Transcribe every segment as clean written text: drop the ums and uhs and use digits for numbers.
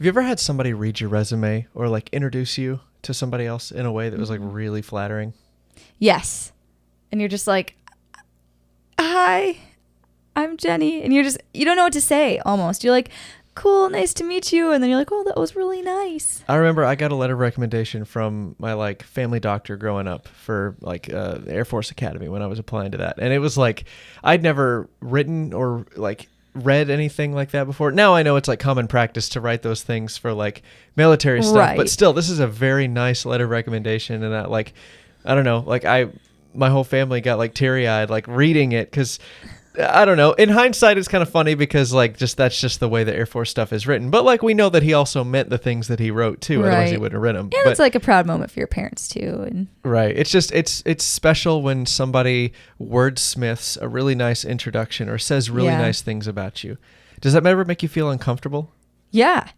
Have you ever had somebody read your resume or like introduce you to somebody else in a way that was like really flattering? Yes. And you're just like, hi, I'm Jennie. And you don't know what to say almost. You're like, cool, nice to meet you. And then you're like, oh, that was really nice. I remember I got a letter of recommendation from my like family doctor growing up for like the Air Force Academy when I was applying to that. And it was like, I'd never written or like read anything like that before. Now I know it's like common practice to write those things for like military stuff, Right. but still this is a very nice letter of recommendation. And that like, I don't know, like my whole family got like teary eyed, like reading it. 'Cause I don't know. In hindsight, it's kind of funny because like that's just the way the Air Force stuff is written. But like we know that he also meant the things that he wrote too. Right. Otherwise he wouldn't have written them. And it's like a proud moment for your parents too. And right. It's just it's special when somebody wordsmiths a really nice introduction or says really nice things about you. Does that ever make you feel uncomfortable? yeah.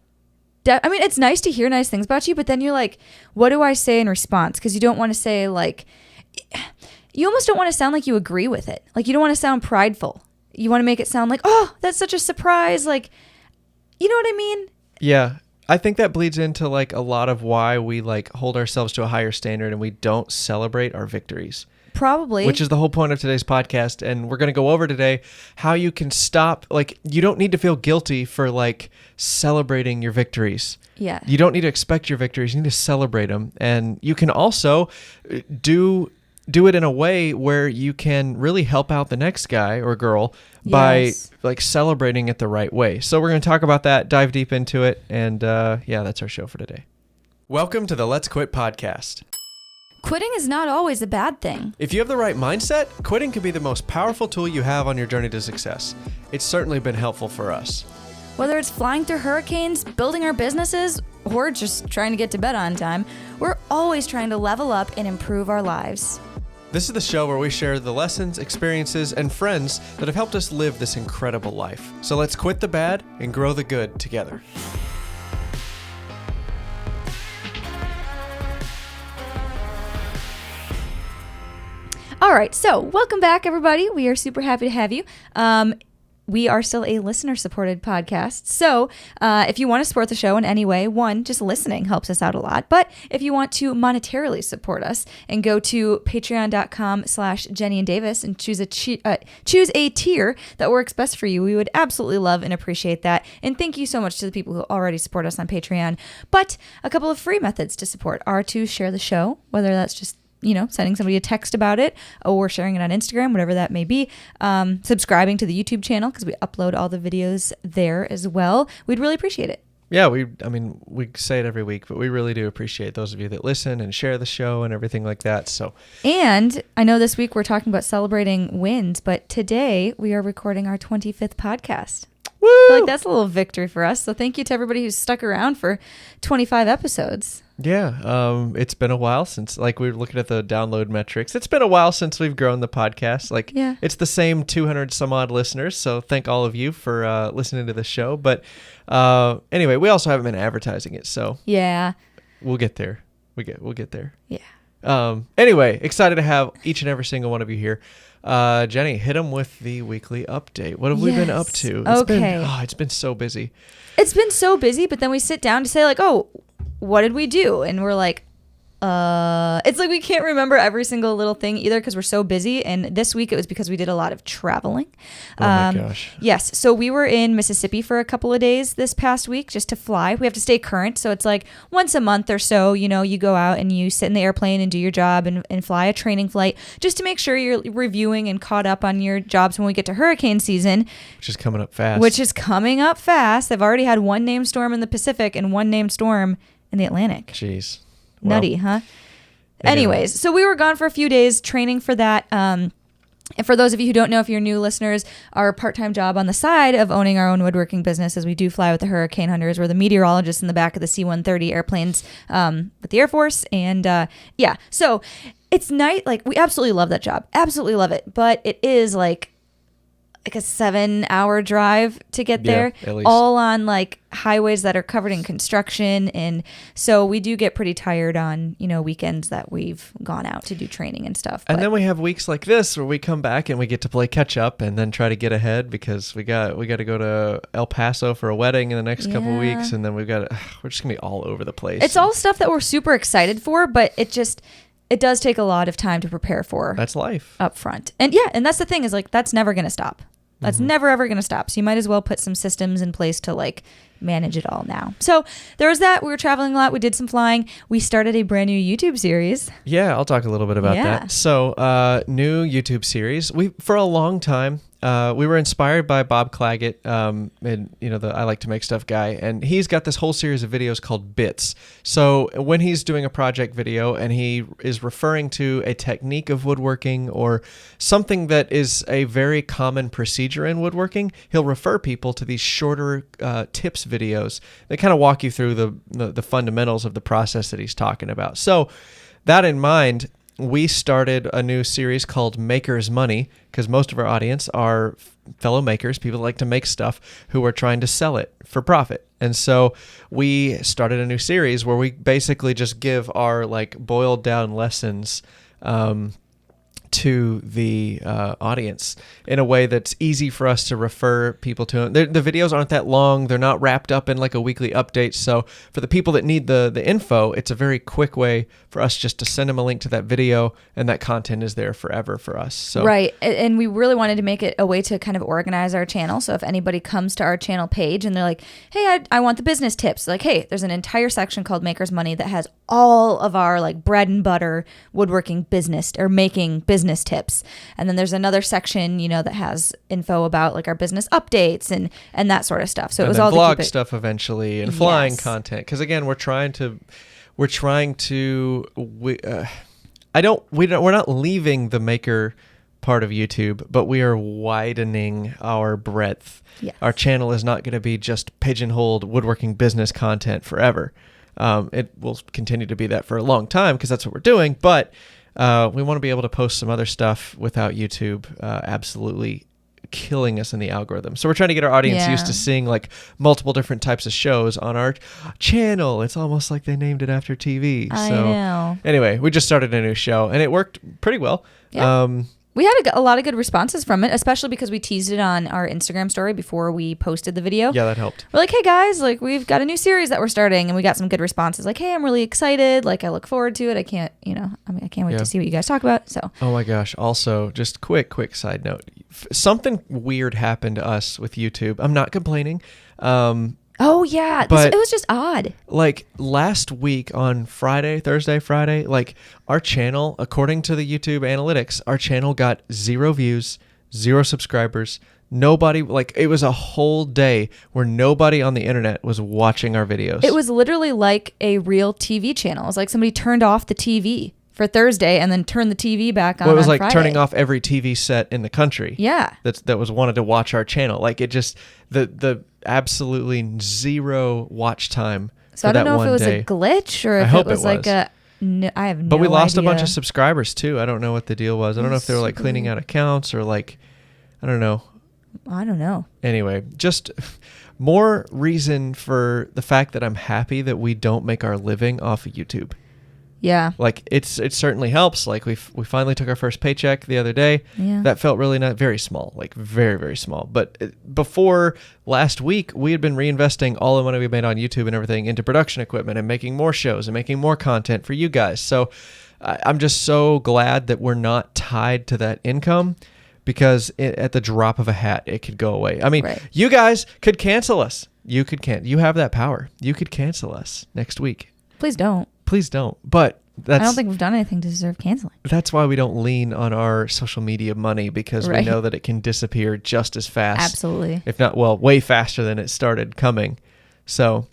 I mean, it's nice to hear nice things about you, but then you're like, what do I say in response? Because you don't want to say like, you almost don't want to sound like you agree with it. Like you don't want to sound prideful. You want to make it sound like, oh, that's such a surprise. Like, you know what I mean? Yeah. I think that bleeds into like a lot of why we like hold ourselves to a higher standard and we don't celebrate our victories. Probably. Which is the whole point of today's podcast. And we're going to go over today how you can stop. Like, you don't need to feel guilty for like celebrating your victories. Yeah. You don't need to expect your victories. You need to celebrate them. And you can also do it in a way where you can really help out the next guy or girl by like celebrating it the right way. So we're going to talk about that, dive deep into it. And that's our show for today. Welcome to the Let's Quit podcast. Quitting is not always a bad thing. If you have the right mindset, quitting can be the most powerful tool you have on your journey to success. It's certainly been helpful for us. Whether it's flying through hurricanes, building our businesses, or just trying to get to bed on time, we're always trying to level up and improve our lives. This is the show where we share the lessons, experiences, and friends that have helped us live this incredible life. So let's quit the bad and grow the good together. All right, so welcome back, everybody. We are super happy to have you. We are still a listener-supported podcast. So if you want to support the show in any way, one, just listening helps us out a lot. But if you want to monetarily support us and go to patreon.com/jennieanddavis and choose a tier that works best for you, we would absolutely love and appreciate that. And thank you so much to the people who already support us on Patreon. But a couple of free methods to support are to share the show, whether that's just sending somebody a text about it or sharing it on Instagram, whatever that may be. Subscribing to the YouTube channel because we upload all the videos there as well. We'd really appreciate it. Yeah, we say it every week, but we really do appreciate those of you that listen and share the show and everything like that. So, and I know this week we're talking about celebrating wins, but today we are recording our 25th podcast. Woo! I feel like that's a little victory for us. So thank you to everybody who's stuck around for 25 episodes. Yeah, it's been a while since, like, we were looking at the download metrics. It's been a while since we've grown the podcast. Like, It's the same 200 some odd listeners. So thank all of you for listening to the show. But anyway, we also haven't been advertising it. So yeah, we'll get there. We'll get there. Yeah. Anyway, excited to have each and every single one of you here. Jennie, hit them with the weekly update. What have we been up to? It's been so busy. It's been so busy, but then we sit down to say like, oh, what did we do? And we're like, it's like we can't remember every single little thing either because we're so busy. And this week it was because we did a lot of traveling. Oh my gosh. Yes. So we were in Mississippi for a couple of days this past week just to fly. We have to stay current. So it's like once a month or so, you go out and you sit in the airplane and do your job and fly a training flight just to make sure you're reviewing and caught up on your jobs when we get to hurricane season. Which is coming up fast. They've already had one named storm in the Pacific and one named storm in the Atlantic. Jeez. Nutty, huh? Anyways, so we were gone for a few days training for that. And for those of you who don't know, if you're new listeners, our part-time job on the side of owning our own woodworking business is we do fly with the Hurricane Hunters. We're the meteorologists in the back of the C-130 airplanes with the Air Force. And so it's nice. Like, we absolutely love that job. Absolutely love it. But it is like, like a 7-hour drive to get there, at least. all on like highways that are covered in construction. And so we do get pretty tired on, weekends that we've gone out to do training and stuff. And then we have weeks like this where we come back and we get to play catch up and then try to get ahead because we got to go to El Paso for a wedding in the next couple of weeks. And then we're just going to be all over the place. It's all stuff that we're super excited for, but it does take a lot of time to prepare for. That's life. Up front. And and that's the thing is like, that's never going to stop. That's never, ever going to stop. So you might as well put some systems in place to like manage it all now. So there was that. We were traveling a lot. We did some flying. We started a brand new YouTube series. Yeah, I'll talk a little bit about that. So new YouTube series. For a long time, we were inspired by Bob Claggett, and the I Like to Make Stuff guy, and he's got this whole series of videos called Bits. So when he's doing a project video and he is referring to a technique of woodworking or something that is a very common procedure in woodworking, he'll refer people to these shorter tips videos that kind of walk you through the fundamentals of the process that he's talking about. So that in mind, we started a new series called Maker's Money because most of our audience are fellow makers, people that like to make stuff who are trying to sell it for profit. And so we started a new series where we basically just give our like boiled down lessons to the audience in a way that's easy for us to refer people to. The videos aren't that long. They're not wrapped up in like a weekly update. So for the people that need the info, it's a very quick way for us just to send them a link to that video, and that content is there forever for us. So right. And we really wanted to make it a way to kind of organize our channel. So if anybody comes to our channel page and they're like, hey, I want the business tips. Like, hey, there's an entire section called Maker's Money that has all of our like bread and butter woodworking business or making business tips. And then there's another section, that has info about like our business updates and that sort of stuff. So it was all vlog stuff eventually and flying content. Because again, we're not leaving the maker part of YouTube, but we are widening our breadth. Yes. Our channel is not going to be just pigeonholed woodworking business content forever. It will continue to be that for a long time because that's what we're doing, but we want to be able to post some other stuff without YouTube absolutely killing us in the algorithm. So we're trying to get our audience used to seeing like multiple different types of shows on our channel. It's almost like they named it after TV. I know. Anyway, we just started a new show and it worked pretty well. Yeah. We had a lot of good responses from it, especially because we teased it on our Instagram story before we posted the video. Yeah, that helped. We're like, hey guys, like we've got a new series that we're starting, and we got some good responses. Like, hey, I'm really excited. Like, I look forward to it. I can't wait to see what you guys talk about. So. Oh my gosh. Also, just quick side note. Something weird happened to us with YouTube. I'm not complaining. Oh yeah, it was just odd. Like last week on Thursday, Friday, like our channel, according to the YouTube analytics, our channel got 0 views, 0 subscribers. Nobody, like it was a whole day where nobody on the internet was watching our videos. It was literally like a real TV channel. It was like somebody turned off the TV for Thursday and then turned the TV back on. Well, it was like Friday. turning off every TV set in the country. Yeah. That was wanted to watch our channel. Like it just the absolutely 0 watch time. So I don't know if it was a glitch or if it was like I have no idea. But we lost a bunch of subscribers too. I don't know what the deal was. I don't know if they were like cleaning out accounts or like, I don't know. Anyway, just more reason for the fact that I'm happy that we don't make our living off of YouTube. Yeah. Like it certainly helps. Like we finally took our first paycheck the other day. Yeah. That felt really not very small, like very, very small. But before last week, we had been reinvesting all the money we made on YouTube and everything into production equipment and making more shows and making more content for you guys. So I'm just so glad that we're not tied to that income because at the drop of a hat, it could go away. I mean, You guys could cancel us. You have that power. You could cancel us next week. Please don't. But I don't think we've done anything to deserve canceling. That's why we don't lean on our social media money because we know that it can disappear just as fast. Absolutely. If not, way faster than it started coming. So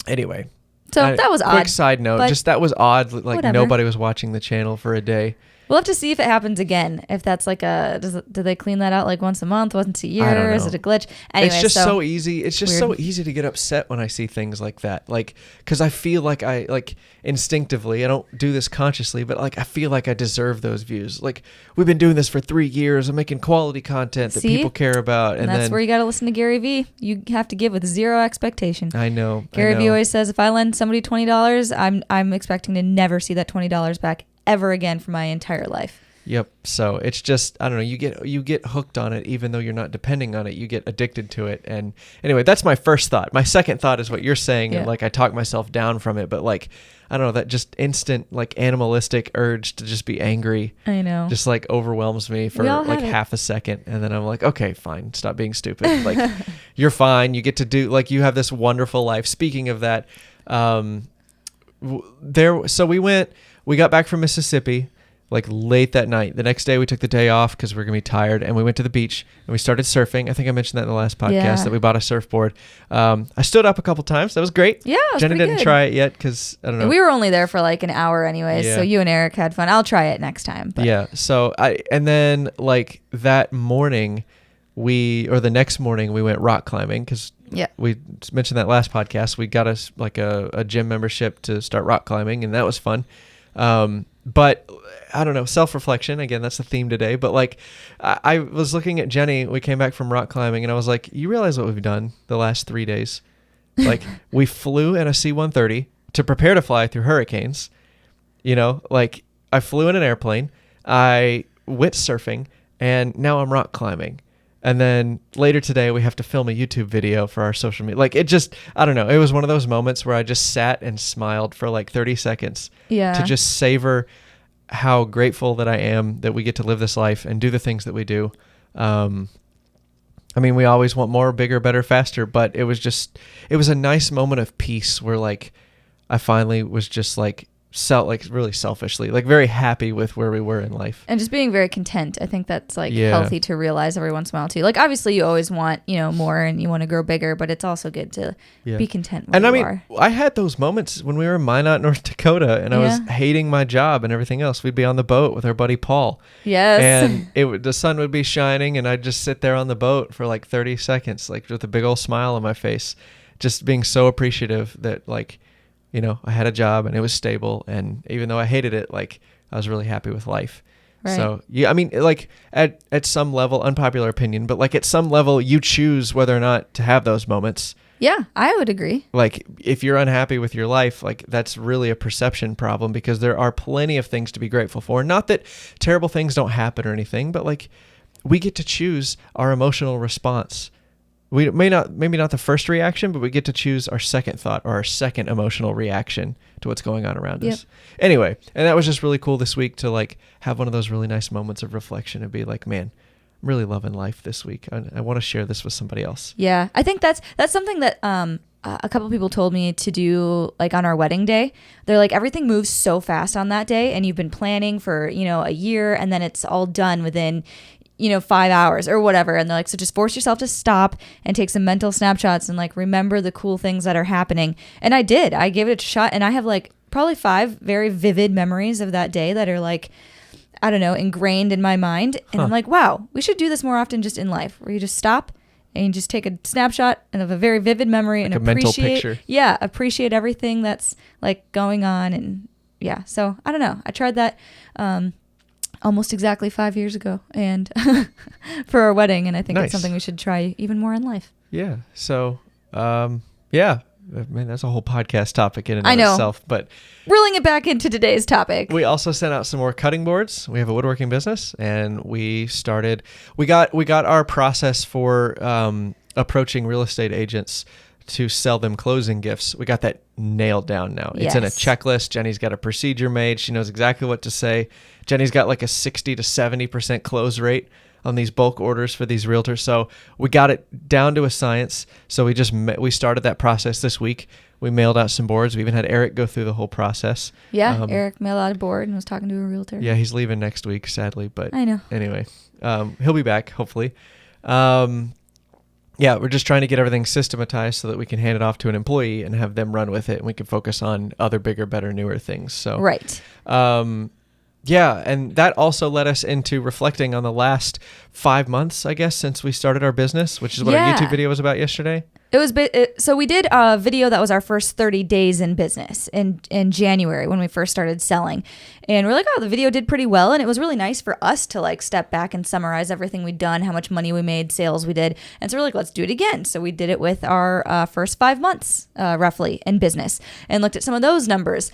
anyway. So that was odd. Quick side note, just that was odd. Like whatever. Nobody was watching the channel for a day. We'll have to see if it happens again. If that's like do they clean that out like once a month, once a year? I don't know. Is it a glitch? Anyway, it's just so easy. It's just so easy to get upset when I see things like that. Like, because I feel like instinctively, I don't do this consciously, but like I feel like I deserve those views. Like, we've been doing this for 3 years. I'm making quality content that people care about. And that's where you got to listen to Gary Vee. You have to give with zero expectation. I know. Gary Vee always says, if I lend somebody $20, I'm expecting to never see that $20 back ever again for my entire life. Yep. So it's just, I don't know, you get hooked on it even though you're not depending on it. You get addicted to it. And anyway, that's my first thought. My second thought is what you're saying. Yeah. And like I talk myself down from it, but like, I don't know, that just instant like animalistic urge to just be angry. I know. Just like overwhelms me for like half a second. And then I'm like, okay, fine. Stop being stupid. Like you're fine. You get to do, like you have this wonderful life. Speaking of that, we got back from Mississippi like late that night. The next day we took the day off because we were going to be tired, and we went to the beach and we started surfing. I think I mentioned that in the last podcast that we bought a surfboard. I stood up a couple times. That was great. Yeah, it was Jennie didn't try it yet because I don't know. We were only there for like an hour anyways, so you and Eric had fun. I'll try it next time. But. Yeah. So and then like that morning the next morning we went rock climbing because we mentioned that last podcast. We got us like a gym membership to start rock climbing, and that was fun. But I don't know, self-reflection, again, that's the theme today. But like, I was looking at Jennie, we came back from rock climbing, and I was like, you realize what we've done the last 3 days? Like, we flew in a C-130 to prepare to fly through hurricanes. You know, like I flew in an airplane, I went surfing, and now I'm rock climbing. And then later today, we have to film a YouTube video for our social media. Like, it just, I don't know. It was one of those moments where I just sat and smiled for like 30 seconds to just savor how grateful that I am that we get to live this life and do the things that we do. I mean, we always want more, bigger, better, faster, but it was a nice moment of peace where like I finally was just like, really selfishly, like very happy with where we were in life and just being very content. I think that's like healthy to realize every once in a while too. Like obviously you always want, more and you want to grow bigger, but it's also good to be content where you are. I had those moments when we were in Minot, North Dakota, and I was hating my job and everything else. We'd be on the boat with our buddy Paul. Yes. And the sun would be shining and I'd just sit there on the boat for like 30 seconds, like with a big old smile on my face, just being so appreciative that like, I had a job and it was stable, and even though I hated it, like I was really happy with life. Right. So I mean, like at some level, unpopular opinion, but like at some level you choose whether or not to have those moments. Yeah, I would agree. Like if you're unhappy with your life, like that's really a perception problem, because there are plenty of things to be grateful for. Not that terrible things don't happen or anything, but like we get to choose our emotional response. We maybe not the first reaction, but we get to choose our second thought or our second emotional reaction to what's going on around us. Anyway, and that was just really cool this week to like have one of those really nice moments of reflection and be like, man, I'm really loving life this week. I want to share this with somebody else. Yeah, I think that's something that a couple people told me to do, like on our wedding day. They're like, everything moves so fast on that day, and you've been planning for a year, and then it's all done within 5 hours or whatever. And they're like, so just force yourself to stop and take some mental snapshots and like remember the cool things that are happening. And I did. I gave it a shot, and I have like probably 5 very vivid memories of that day that are like, I don't know, ingrained in my mind. And I'm like, wow, we should do this more often just in life, where you just stop and you just take a snapshot and of a very vivid memory, like and appreciate a mental picture. Yeah, appreciate everything that's like going on. And yeah, so I don't know. I tried that almost exactly 5 years ago, and for our wedding, and I think it's something we should try even more in life. Yeah. So, man, that's a whole podcast topic in and of itself. But reeling it back into today's topic, we also sent out some more cutting boards. We have a woodworking business, and we got our process for approaching real estate agents to sell them closing gifts. We got that nailed down now. It's in a checklist. Jennie's got a procedure made. She knows exactly what to say. Jennie's got like a 60 to 70% close rate on these bulk orders for these realtors. So we got it down to a science. So we started that process this week. We mailed out some boards. We even had Eric go through the whole process. Yeah, Eric mailed out a board and was talking to a realtor. Yeah, he's leaving next week, sadly. But I know. Anyway, he'll be back, hopefully. Yeah, we're just trying to get everything systematized so that we can hand it off to an employee and have them run with it, and we can focus on other bigger, better, newer things. So right. Yeah, and that also led us into reflecting on the last 5 months, I guess, since we started our business, which is what our YouTube video was about yesterday. It was so we did a video that was our first 30 days in business in January when we first started selling, and we're like, oh, the video did pretty well, and it was really nice for us to like step back and summarize everything we'd done, how much money we made, sales we did, and so we're like, let's do it again. So we did it with our first 5 months roughly in business and looked at some of those numbers.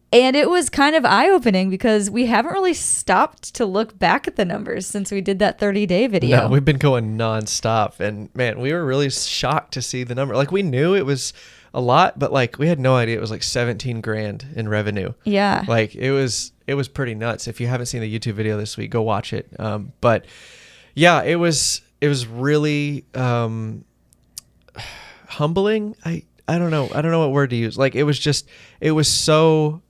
And it was kind of eye-opening because we haven't really stopped to look back at the numbers since we did that 30-day video. No, we've been going nonstop. And man, we were really shocked to see the number. Like, we knew it was a lot, but like we had no idea it was like 17 grand in revenue. Yeah. Like it was pretty nuts. If you haven't seen the YouTube video this week, go watch it. But yeah, it was really humbling. I don't know what word to use. Like it was so,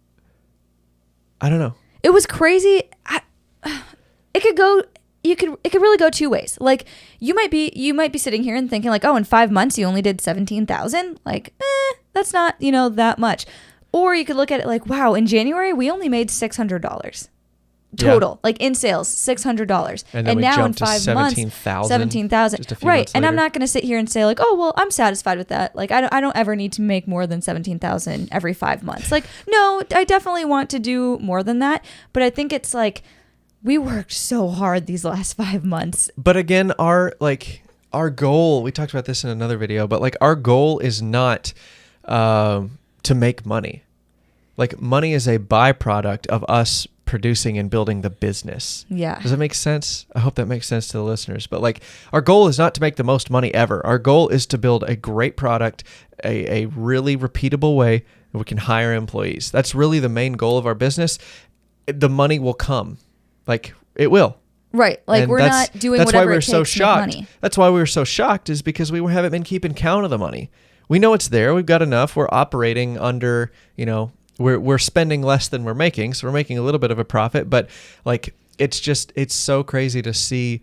I don't know. It was crazy. It could really go two ways. Like you might be sitting here and thinking like, oh, in 5 months you only did 17,000. Like, that's not, that much. Or you could look at it like, wow, in January we only made $600 total, like in sales, $600. And now in 5 months, 17,000. Right. And I'm not going to sit here and say like, oh, well, I'm satisfied with that. Like I don't ever need to make more than 17,000 every 5 months. Like, no, I definitely want to do more than that. But I think it's like, we worked so hard these last 5 months. But again, our goal, we talked about this in another video, but like our goal is not to make money. Like money is a byproduct of us producing and building the business. Yeah. Does that make sense? I hope that makes sense to the listeners. But like our goal is not to make the most money ever. Our goal is to build a great product, a really repeatable way that we can hire employees. That's really the main goal of our business. The money will come. Like it will. Right. Like and we're not doing whatever it takes to make money. That's why we were so shocked, is because we haven't been keeping count of the money. We know it's there. We've got enough. We're operating under, we're spending less than we're making. So we're making a little bit of a profit, but like, it's so crazy to see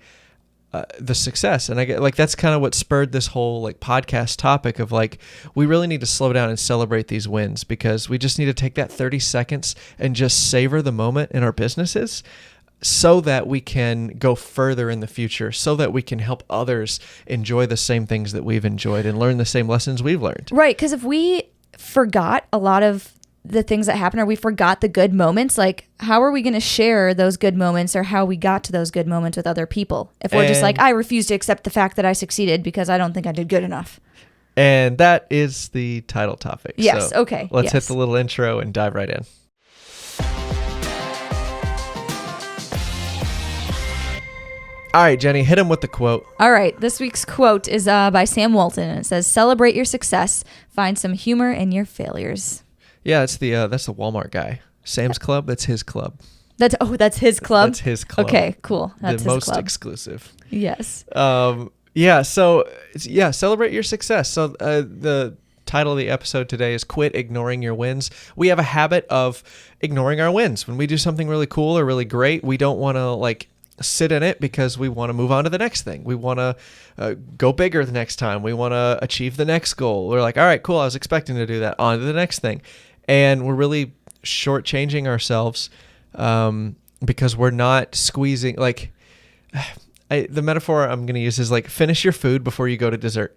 the success. And I get like, that's kind of what spurred this whole like podcast topic of like, we really need to slow down and celebrate these wins, because we just need to take that 30 seconds and just savor the moment in our businesses, so that we can go further in the future, so that we can help others enjoy the same things that we've enjoyed and learn the same lessons we've learned. Right. Because if we forgot a lot of the things that happen, or we forgot the good moments, like how are we going to share those good moments or how we got to those good moments with other people? If we're just like, I refuse to accept the fact that I succeeded because I don't think I did good enough. And that is the title topic. Yes. So okay. Let's hit the little intro and dive right in. All right, Jenny, hit him with the quote. All right. This week's quote is by Sam Walton, and it says, "Celebrate your success. Find some humor in your failures." Yeah, it's that's the Walmart guy. Sam's Club, that's his club. That's his club? That's his club. Okay, cool. That's the his most club. exclusive. Yes. So celebrate your success. So the title of the episode today is Quit Ignoring Your Wins. We have a habit of ignoring our wins. When we do something really cool or really great, we don't want to like sit in it because we want to move on to the next thing. We want to go bigger the next time. We want to achieve the next goal. We're like, all right, cool. I was expecting to do that. On to the next thing. And we're really shortchanging ourselves because we're not squeezing. Like the metaphor I'm going to use is like finish your food before you go to dessert.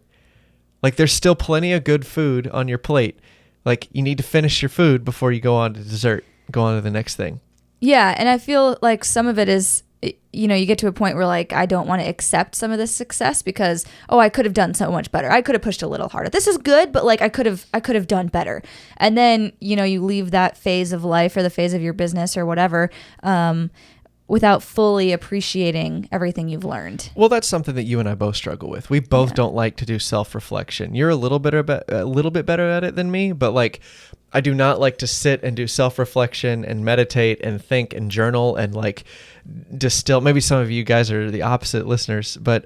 Like there's still plenty of good food on your plate. Like you need to finish your food before you go on to dessert, go on to the next thing. Yeah. And I feel like some of it is, you get to a point where like, I don't want to accept some of this success because, I could have done so much better. I could have pushed a little harder. This is good, but like I could have done better. And then, you leave that phase of life or the phase of your business or whatever, without fully appreciating everything you've learned. Well, that's something that you and I both struggle with. We both don't like to do self-reflection. You're a little bit better at it than me, but like I do not like to sit and do self-reflection and meditate and think and journal and like distill. Maybe some of you guys are the opposite listeners, but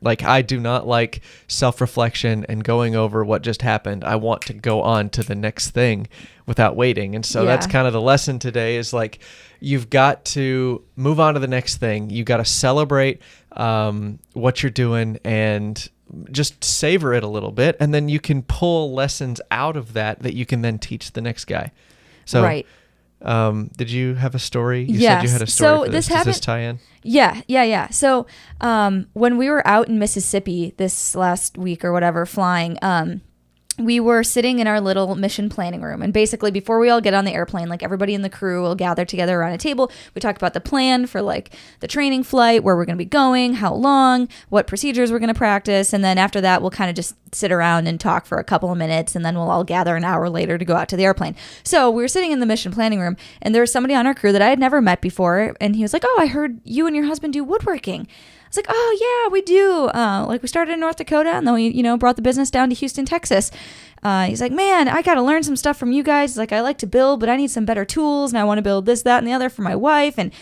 like I do not like self-reflection and going over what just happened. I want to go on to the next thing without waiting. And so that's kind of the lesson today is like, you've got to move on to the next thing. You got to celebrate what you're doing and just savor it a little bit. And then you can pull lessons out of that you can then teach the next guy. So right. Did you have a story? You yes. said you had a story so for this. Does this tie in? Yeah. So when we were out in Mississippi this last week or whatever flying, we were sitting in our little mission planning room. And basically before we all get on the airplane, like everybody in the crew will gather together around a table. We talk about the plan for like the training flight, where we're going to be going, how long, what procedures we're going to practice. And then after that, we'll kind of just sit around and talk for a couple of minutes. And then we'll all gather an hour later to go out to the airplane. So we were sitting in the mission planning room and there was somebody on our crew that I had never met before. And he was like, "Oh, I heard you and your husband do woodworking." I was like, "Oh yeah, we do. Like we started in North Dakota and then we, brought the business down to Houston, Texas." He's like, "Man, I got to learn some stuff from you guys. He's like, I like to build, but I need some better tools and I want to build this, that, and the other for my wife." And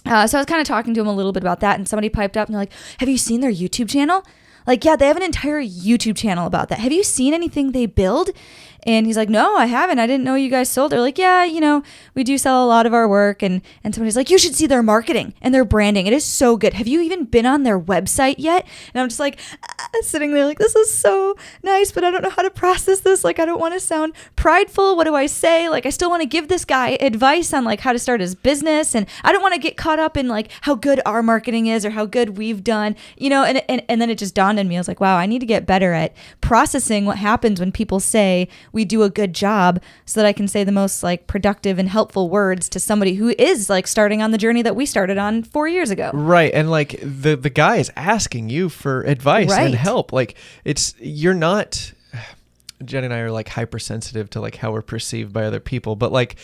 so I was kind of talking to him a little bit about that. And somebody piped up and they're like, "Have you seen their YouTube channel?" Like, yeah, they have an entire YouTube channel about that. "Have you seen anything they build?" And he's like, "No, I haven't. I didn't know you guys sold." They're like, "Yeah, we do sell a lot of our work." And somebody's like, "You should see their marketing and their branding. It is so good. Have you even been on their website yet?" And I'm just like sitting there like, this is so nice, but I don't know how to process this. Like, I don't want to sound prideful. What do I say? Like, I still want to give this guy advice on like how to start his business. And I don't want to get caught up in like how good our marketing is or how good we've done, and then it just dawned on me. I was like, wow, I need to get better at processing what happens when people say we do a good job so that I can say the most like productive and helpful words to somebody who is like starting on the journey that we started on 4 years ago. Right. And like the guy is asking you for advice and help. Like you're not, Jennie and I are like hypersensitive to like how we're perceived by other people, but like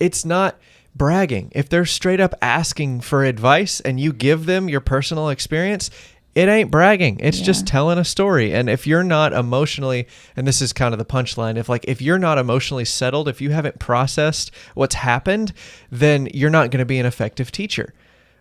it's not bragging. If they're straight up asking for advice and you give them your personal experience, it ain't bragging. It's just telling a story. And if you're not emotionally, and this is kind of the punchline, if you're not emotionally settled, if you haven't processed what's happened, then you're not going to be an effective teacher.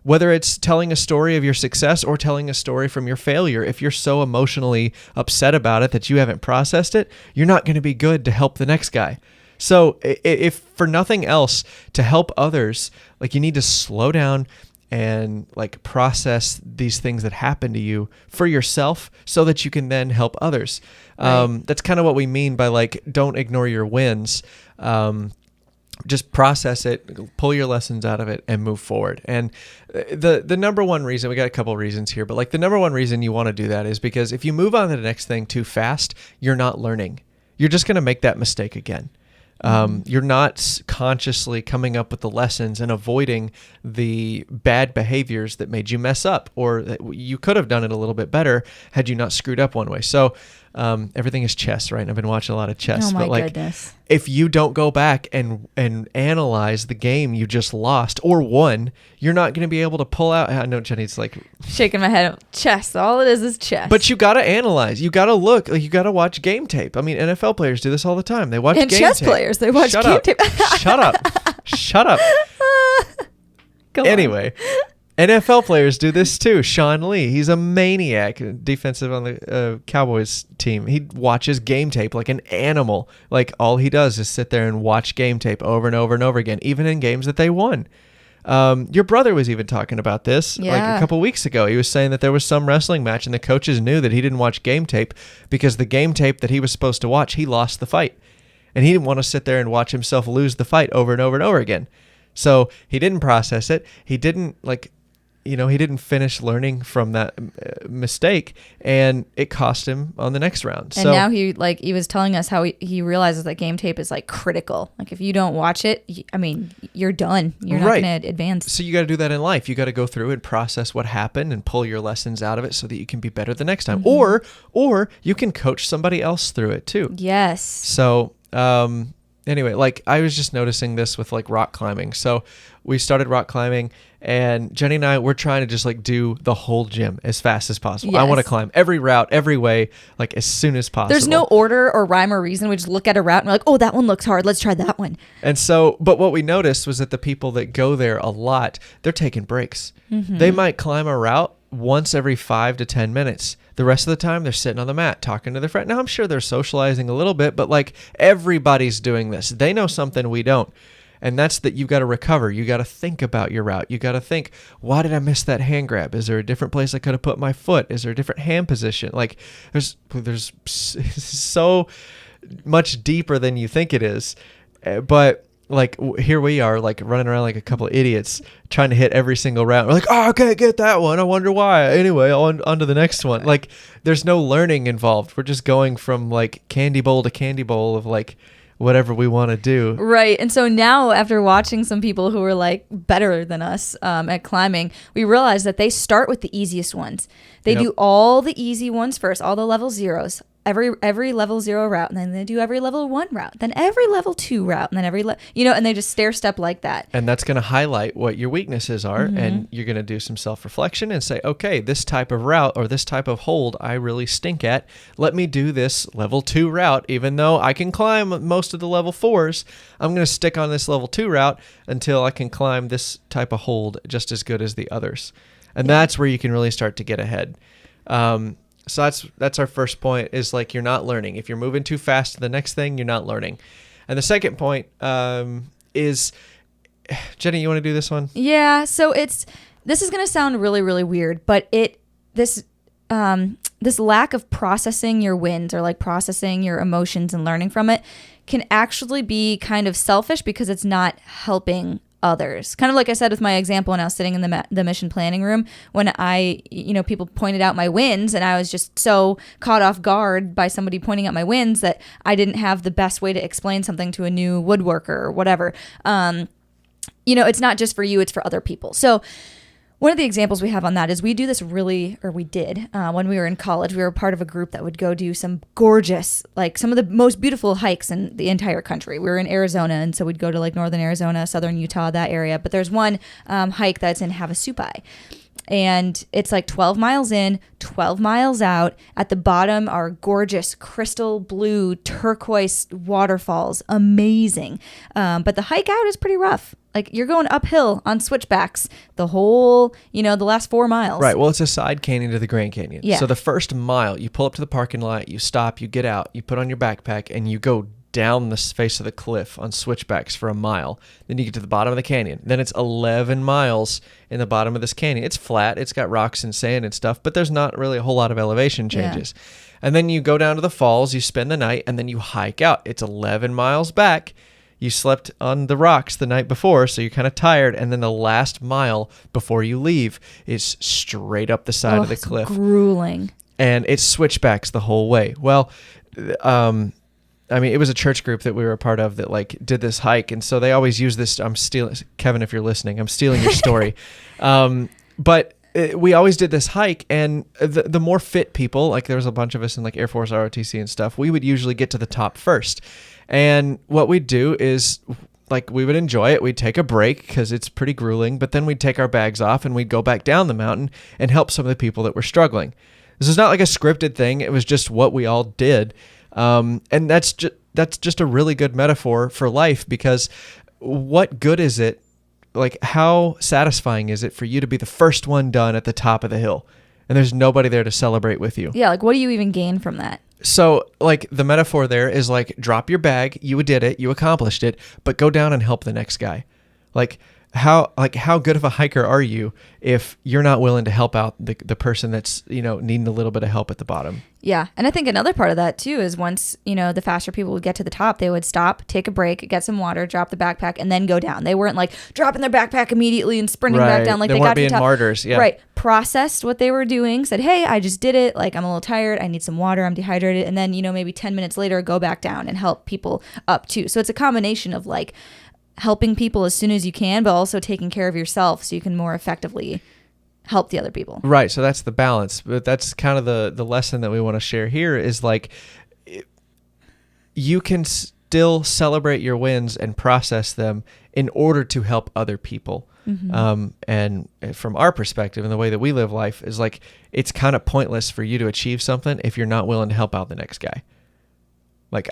Whether it's telling a story of your success or telling a story from your failure, if you're so emotionally upset about it that you haven't processed it, you're not going to be good to help the next guy. So if for nothing else, to help others, like you need to slow down and like process these things that happen to you for yourself so that you can then help others. Right. That's kind of what we mean by like, don't ignore your wins. Just process it, pull your lessons out of it and move forward. And the number one reason, we got a couple reasons here, but like the number one reason you want to do that is because if you move on to the next thing too fast, you're not learning. You're just going to make that mistake again. You're not consciously coming up with the lessons and avoiding the bad behaviors that made you mess up, or that you could have done it a little bit better had you not screwed up one way. So everything is chess, right? And I've been watching a lot of chess. Oh my but like, goodness. If you don't go back and analyze the game you just lost or won, you're not going to be able to pull out. I know Jennie's like shaking my head. Chess. All it is chess. But you got to analyze. You got to look. Like you got to watch game tape. I mean, NFL players do this all the time. They watch game tape. And chess players, they watch game tape. Shut up. Shut up. Go anyway. NFL players do this too. Sean Lee, he's a maniac, defensive on the Cowboys team. He watches game tape like an animal. Like all he does is sit there and watch game tape over and over and over again, even in games that they won. Your brother was even talking about this like a couple weeks ago. He was saying that there was some wrestling match and the coaches knew that he didn't watch game tape because the game tape that he was supposed to watch, he lost the fight. And he didn't want to sit there and watch himself lose the fight over and over and over again. So he didn't process it. He didn't he didn't finish learning from that mistake, and it cost him on the next round. And now he was telling us how he realizes that game tape is like critical. Like if you don't watch it, you're done. You're not going to advance. So you got to do that in life. You got to go through and process what happened and pull your lessons out of it so that you can be better the next time. Mm-hmm. Or you can coach somebody else through it too. Yes. So, anyway, like I was just noticing this with like rock climbing. So we started rock climbing and Jennie and I, we're trying to just like do the whole gym as fast as possible. Yes. I want to climb every route, every way, like as soon as possible. There's no order or rhyme or reason. We just look at a route and we're like, oh, that one looks hard. Let's try that one. And so, but what we noticed was that the people that go there a lot, they're taking breaks. Mm-hmm. They might climb a route once every 5 to 10 minutes. The rest of the time, they're sitting on the mat talking to their friend. Now, I'm sure they're socializing a little bit, but like everybody's doing this. They know something we don't. And that's that you've got to recover. You got to think about your route. You got to think, why did I miss that hand grab? Is there a different place I could have put my foot? Is there a different hand position? Like there's so much deeper than you think it is. But like here we are, like running around like a couple of idiots trying to hit every single round. We're like, oh, I can't get that one. I wonder why. Anyway, on to the next one. Like there's no learning involved. We're just going from like candy bowl to candy bowl of like whatever we want to do. Right. And so now after watching some people who are like better than us at climbing, we realize that they start with the easiest ones. They do all the easy ones first, all the level zeros. Every level 0 route, and then they do every level 1 route, then every level 2 route, and then every and they just stair step like that. And that's going to highlight what your weaknesses are, and you're going to do some self-reflection and say, okay, this type of route or this type of hold I really stink at. Let me do this level 2 route. Even though I can climb most of the level 4s, I'm going to stick on this level 2 route until I can climb this type of hold just as good as the others. And that's where you can really start to get ahead. So that's our first point, is like you're not learning. If you're moving too fast to the next thing, you're not learning. And the second point is, Jennie, you want to do this one? Yeah. So this is going to sound really, really weird, but this lack of processing your wins or like processing your emotions and learning from it can actually be kind of selfish because it's not helping others. Kind of like I said with my example when I was sitting in the mission planning room, when people pointed out my wins and I was just so caught off guard by somebody pointing out my wins that I didn't have the best way to explain something to a new woodworker or whatever. It's not just for you, it's for other people. So one of the examples we have on that is we did when we were in college. We were part of a group that would go do some gorgeous, like some of the most beautiful hikes in the entire country. We were in Arizona, and so we'd go to like northern Arizona, southern Utah, that area. But there's one hike that's in Havasupai. And it's like 12 miles in, 12 miles out. At the bottom are gorgeous crystal blue turquoise waterfalls. Amazing. But the hike out is pretty rough. Like you're going uphill on switchbacks the whole, the last 4 miles. Right. Well, it's a side canyon to the Grand Canyon. Yeah. So the first mile, you pull up to the parking lot, you stop, you get out, you put on your backpack, and you go down the face of the cliff on switchbacks for a mile. Then you get to the bottom of the canyon. Then it's 11 miles in the bottom of this canyon. It's flat. It's got rocks and sand and stuff, but there's not really a whole lot of elevation changes. Yeah. And then you go down to the falls, you spend the night, and then you hike out. It's 11 miles back. You slept on the rocks the night before, so you're kind of tired. And then the last mile before you leave is straight up the side of the cliff. Grueling. And it's switchbacks the whole way. Well, it was a church group that we were a part of that like did this hike. And so they always use this. I'm stealing, Kevin, if you're listening, I'm stealing your story. But we always did this hike, and the more fit people, like there was a bunch of us in like Air Force ROTC and stuff, we would usually get to the top first. And what we'd do is like we would enjoy it. We'd take a break because it's pretty grueling, but then we'd take our bags off and we'd go back down the mountain and help some of the people that were struggling. This is not like a scripted thing. It was just what we all did. And that's just a really good metaphor for life, because what good is it? Like, how satisfying is it for you to be the first one done at the top of the hill and there's nobody there to celebrate with you? Yeah. Like, what do you even gain from that? So, like, the metaphor there is like, drop your bag. You did it. You accomplished it, but go down and help the next guy. Like, how good of a hiker are you if you're not willing to help out the person that's, needing a little bit of help at the bottom? Yeah. And I think another part of that too is once, the faster people would get to the top, they would stop, take a break, get some water, drop the backpack, and then go down. They weren't like dropping their backpack immediately and sprinting back down like they got to the top. Martyrs. Yeah. Right. Processed what they were doing, said, hey, I just did it. Like, I'm a little tired. I need some water. I'm dehydrated. And then, maybe 10 minutes later, go back down and help people up too. So it's a combination of like helping people as soon as you can, but also taking care of yourself so you can more effectively help the other people. Right. So that's the balance. But that's kind of the lesson that we want to share here is like, you can still celebrate your wins and process them in order to help other people. Mm-hmm. And from our perspective and the way that we live life is like, it's kind of pointless for you to achieve something if you're not willing to help out the next guy. Like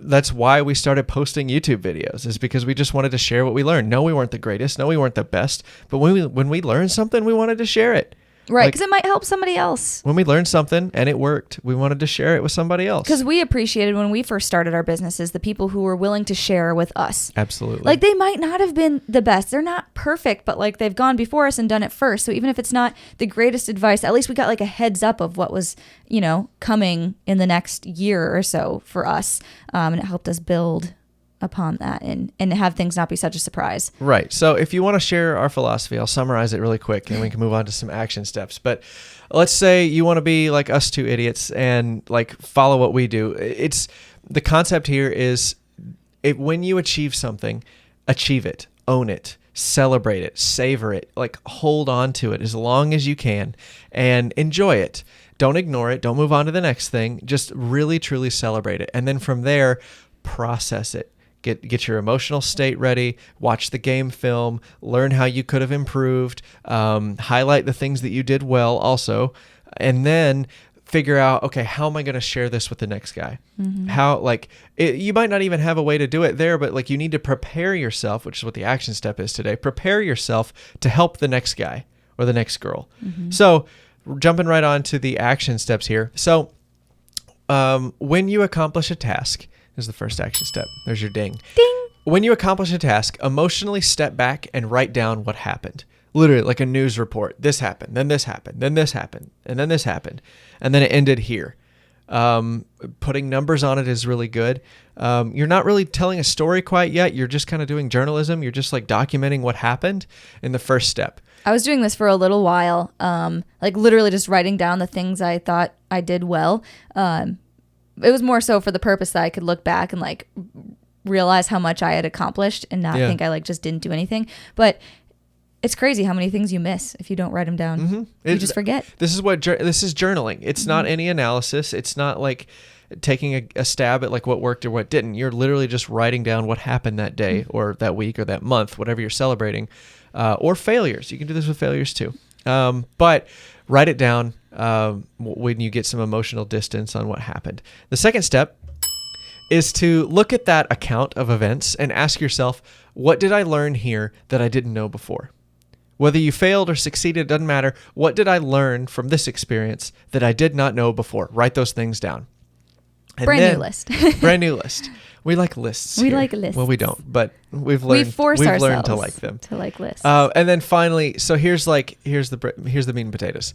that's why we started posting YouTube videos, is because we just wanted to share what we learned. No, we weren't the greatest. No, we weren't the best. But when we learned something, we wanted to share it. Right, because it might help somebody else. When we learned something and it worked, we wanted to share it with somebody else. Because we appreciated when we first started our businesses, the people who were willing to share with us. Absolutely. Like, they might not have been the best. They're not perfect, but like they've gone before us and done it first. So even if it's not the greatest advice, at least we got like a heads up of what was, coming in the next year or so for us. And it helped us build upon that and have things not be such a surprise. Right. So if you want to share our philosophy, I'll summarize it really quick and we can move on to some action steps. But let's say you want to be like us two idiots and like follow what we do. It's the concept here is when you achieve something, achieve it, own it, celebrate it, savor it, like hold on to it as long as you can and enjoy it. Don't ignore it. Don't move on to the next thing. Just really, truly celebrate it. And then from there, process it. Get your emotional state ready, watch the game film, learn how you could have improved, highlight the things that you did well also, and then figure out, okay, how am I going to share this with the next guy? You might not even have a way to do it there, but like you need to prepare yourself, which is what the action step is today. Prepare yourself to help the next guy or the next girl. So jumping right on to the action steps here. So when you accomplish a task, is the first action step. There's your ding. Ding. When you accomplish a task, emotionally step back and write down what happened. Literally like a news report. This happened, then this happened, then this happened, and then this happened. And then it ended here. Putting numbers on it is really good. You're not really telling a story quite yet. You're just kind of doing journalism. You're just like documenting what happened in the first step. I was doing this for a little while, like literally just writing down the things I thought I did well. It was more so for the purpose that I could look back and like realize how much I had accomplished and not think I like just didn't do anything. But it's crazy how many things you miss if you don't write them down. You just forget. This is journaling. It's not any analysis. It's not like taking a stab at like what worked or what didn't. You're literally just writing down what happened that day or that week or that month, whatever you're celebrating, or failures. You can do this with failures too. But write it down when you get some emotional distance on what happened. The second step is to look at that account of events and ask yourself, what did I learn here that I didn't know before? Whether you failed or succeeded, doesn't matter. What did I learn from this experience that I did not know before? Write those things down. And brand new list. Brand new list. We like lists. We like lists. Well, we don't, but we've learned to like them. To like lists. And then finally, so here's the meat and potatoes.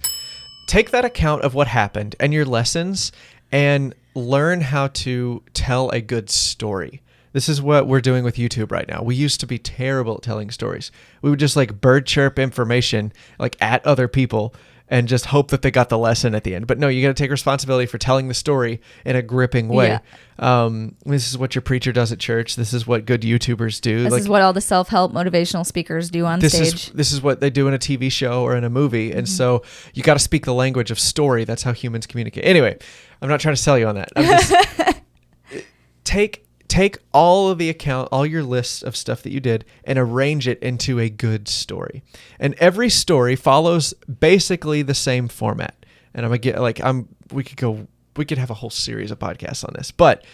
Take that account of what happened and your lessons and learn how to tell a good story. This is what we're doing with YouTube right now. We used to be terrible at telling stories. We would just like bird chirp information like at other people and just hope that they got the lesson at the end. But no, you got to take responsibility for telling the story in a gripping way. This is what your preacher does at church. This is what good YouTubers do. This is what all the self-help motivational speakers do on stage. This is what they do in a TV show or in a movie. And so you got to speak the language of story. That's how humans communicate. Anyway, I'm not trying to sell you on that. I'm just take all your lists of stuff that you did and arrange it into a good story. And every story follows basically the same format. And we could have a whole series of podcasts on this, but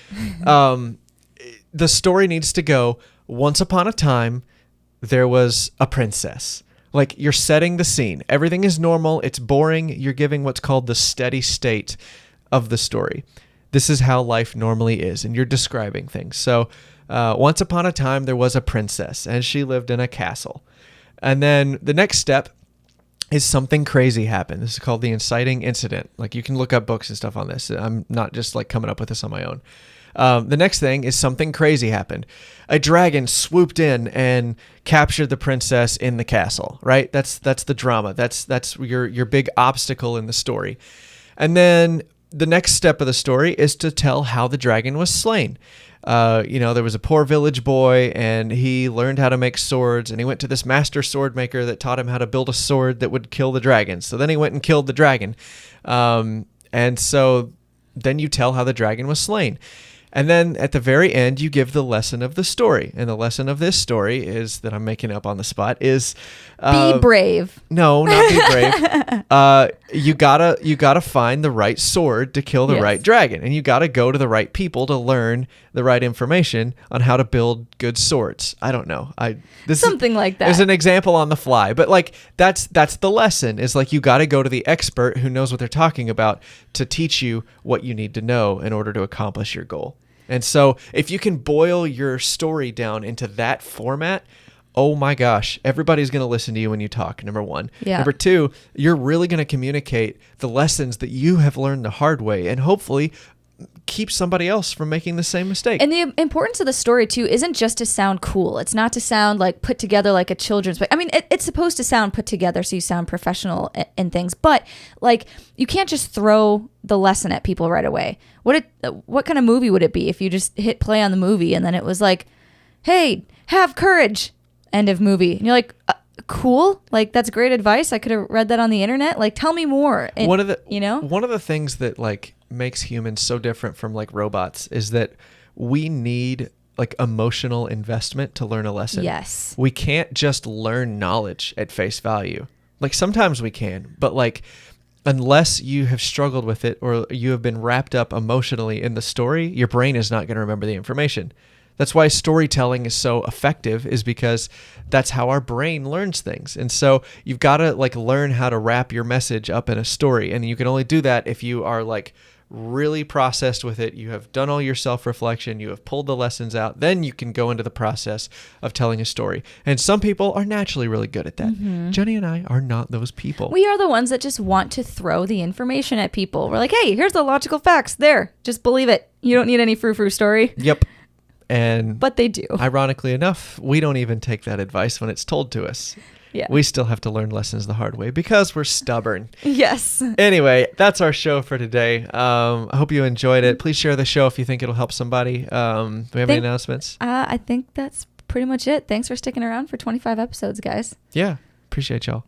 the story needs to go, once upon a time, there was a princess. Like you're setting the scene. Everything is normal. It's boring. You're giving what's called the steady state of the story. This is how life normally is, and you're describing things. So once upon a time, there was a princess, and she lived in a castle. And then the next step is something crazy happened. This is called the Inciting Incident. Like you can look up books and stuff on this. I'm not just like coming up with this on my own. The next thing is something crazy happened. A dragon swooped in and captured the princess in the castle, right? That's the drama. That's your big obstacle in the story. And then the next step of the story is to tell how the dragon was slain. There was a poor village boy and he learned how to make swords and he went to this master sword maker that taught him how to build a sword that would kill the dragon. So then he went and killed the dragon. And so then you tell how the dragon was slain. And then at the very end, you give the lesson of the story. And the lesson of this story is that I'm making up on the spot is be brave. No, not be brave. You gotta find the right sword to kill the right dragon, and you gotta go to the right people to learn the right information on how to build good swords. I don't know. Something like that. There's an example on the fly, but like that's the lesson. Is like you gotta go to the expert who knows what they're talking about to teach you what you need to know in order to accomplish your goal. And so if you can boil your story down into that format, oh my gosh, everybody's going to listen to you when you talk, number one. Yeah. Number two, you're really going to communicate the lessons that you have learned the hard way and hopefully keep somebody else from making the same mistake. And the importance of the story too isn't just to sound cool. It's not to sound like put together like a children's book. I mean, it's supposed to sound put together so you sound professional and things, but like you can't just throw the lesson at people right away. What kind of movie would it be if you just hit play on the movie and then it was like, hey, have courage, end of movie. And you're like, cool, like that's great advice. I could have read that on the internet. Like, tell me more. And, one of the things that like makes humans so different from like robots is that we need like emotional investment to learn a lesson. Yes. We can't just learn knowledge at face value. Like sometimes we can, but like unless you have struggled with it or you have been wrapped up emotionally in the story, your brain is not going to remember the information. That's why storytelling is so effective, is because that's how our brain learns things. And so you've got to like learn how to wrap your message up in a story. And you can only do that if you are like really processed with it. You have done all your self-reflection. You have pulled the lessons out. Then you can go into the process of telling a story. And some people are naturally really good at that. Mm-hmm. Jennie and I are not those people. We are the ones that just want to throw the information at people. We're like, hey, here's the logical facts. There, just believe it. You don't need any frou-frou story. Yep. But they do. Ironically enough, we don't even take that advice when it's told to us. Yeah. We still have to learn lessons the hard way because we're stubborn. Yes. Anyway, that's our show for today. I hope you enjoyed it. Please share the show if you think it'll help somebody. Do we have any announcements? I think that's pretty much it. Thanks for sticking around for 25 episodes, guys. Yeah. Appreciate y'all.